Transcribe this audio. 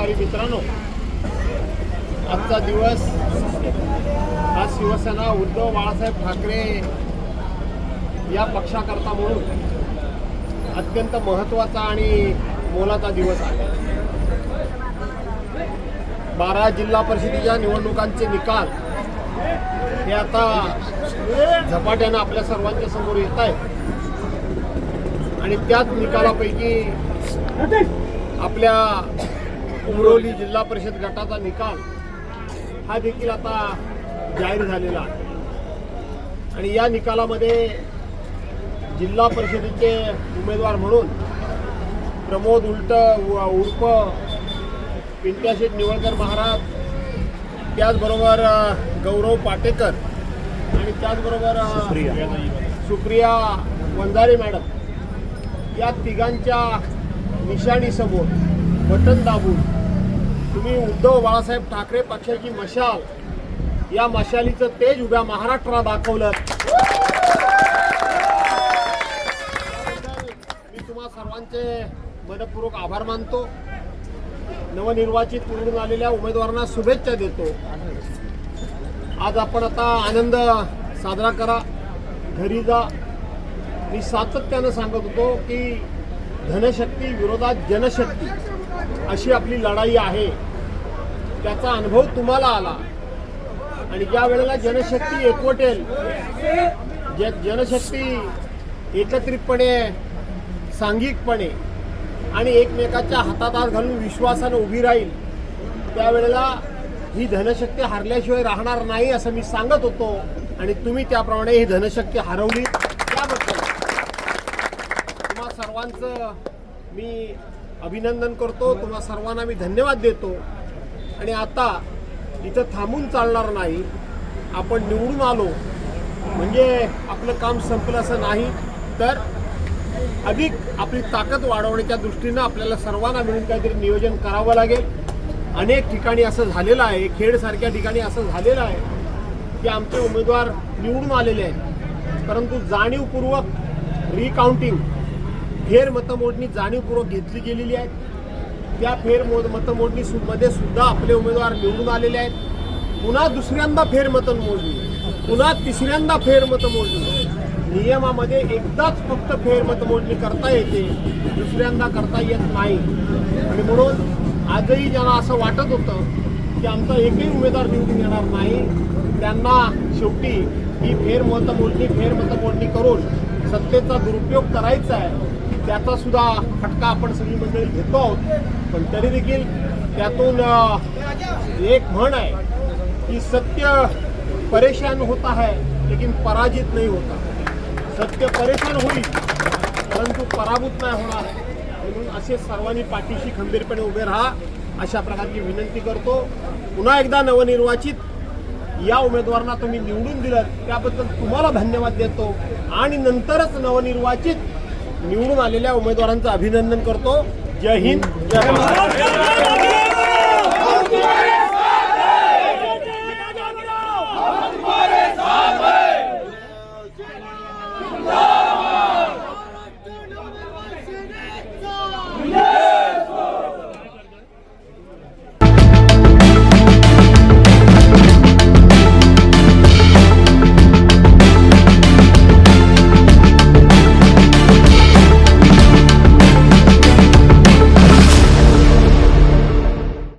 पदाधिकारी मित्रांनो, आजचा दिवस हा शिवसेना उद्धव बाळासाहेब ठाकरे या पक्षाकरता म्हणून अत्यंत महत्त्वाचा आणि मोलाचा दिवस आहे. 12 जिल्हा परिषदेच्या निवडणुकांचे निकाल हे आता झपाट्यानं आपल्या सर्वांच्या समोर येत आहेत आणि त्याच निकालापैकी आपल्या उमरोली जिल्हा परिषद गटाचा निकाल हा देखील आता जाहीर झालेला आहे. आणि या निकालामध्ये जिल्हा परिषदेचे उमेदवार म्हणून प्रमोद उल्ट उर्फ पिंट्याशेठ निवळकर महाराज, त्याचबरोबर गौरव पाटेकर आणि त्याचबरोबर सुप्रिया वंजारे मॅडम, या तिघांच्या निशाणीसमोर बटन दाबून तुम्ही उद्धव बाळासाहेब ठाकरे पक्षाची मशाल, या मशालीचं तेज उभ्या महाराष्ट्राला दाखवलं. मी तुम्हा सर्वांचे मनपूर्वक आभार मानतो. नवनिर्वाचित निवडून आलेल्या उमेदवारांना शुभेच्छा देतो. आज आपण आता आनंद साजरा करा, घरी जा. मी सातत्यानं सांगत होतो की धनशक्ती विरोधात जनशक्ती अशी आपली लढाई आहे. त्याचा अनुभव तुम्हाला आला आणि ज्या वेळेला जनशक्ती एकवटेल, जनशक्ती एकत्रितपणे, सांघिकपणे आणि एकमेकाच्या हातात हात घालून विश्वासानं उभी राहील, त्यावेळेला ही धनशक्ती हरल्याशिवाय राहणार नाही असं मी सांगत होतो आणि तुम्ही त्याप्रमाणे ही धनशक्ती हरवली. त्याबद्दल तुम्हा सर्वांचं मी अभिनंदन करतो. तुम्हा सर्वांना मी धन्यवाद देतो. आणि आता इथं थांबून चालणार नाही. आपण निवडून आलो म्हणजे आपलं काम संपलं असं नाही, तर अधिक आपली ताकद वाढवण्याच्या दृष्टीनं आपल्याला सर्वांना मिळून काहीतरी नियोजन करावं लागेल. अनेक ठिकाणी असं झालेलं आहे, खेडसारख्या ठिकाणी असं झालेलं आहे की आमचे उमेदवार निवडून आलेले आहेत, परंतु जाणीवपूर्वक रिकाउंटिंग, फेर मतमोजणी जाणीवपूर्वक घेतली गेलेली आहे. त्या मतमोजणीमध्ये सुद्धा आपले उमेदवार निवडून आलेले आहेत. पुन्हा दुसऱ्यांदा फेर मतमोजणी, पुन्हा तिसऱ्यांदा फेर मतमोजणी. नियमामध्ये एकदाच फक्त फेर मतमोजणी करता येते, दुसऱ्यांदा करता येत नाही. आणि म्हणून आजही ज्यांना असं वाटत होतं की आमचा एकही उमेदवार निवडून येणार नाही, त्यांना शेवटी ही फेर मतमोजणी करून सत्तेचा दुरुपयोग करायचा आहे. त्याचा सुद्धा फटका आपण सगळी मंडळी घेतो आहोत. पण तरी देखील त्यातून एक म्हण आहे की सत्य परेशान होता है लेकिन पराजित नहीं होता. सत्य परेशान होईल परंतु पराभूत नाही होणार. म्हणून असे सर्वांनी पाठीशी खंबीरपणे उभे राहा अशा प्रकारची विनंती करतो. पुन्हा एकदा नवनिर्वाचित या उमेदवारांना तुम्ही निवडून दिलं त्याबद्दल तुम्हाला धन्यवाद देतो आणि नंतरच नवनिर्वाचित निवडून आलेल्या उमेदवारांचं अभिनंदन करतो. जय हिंद, जय महाराष्ट्र.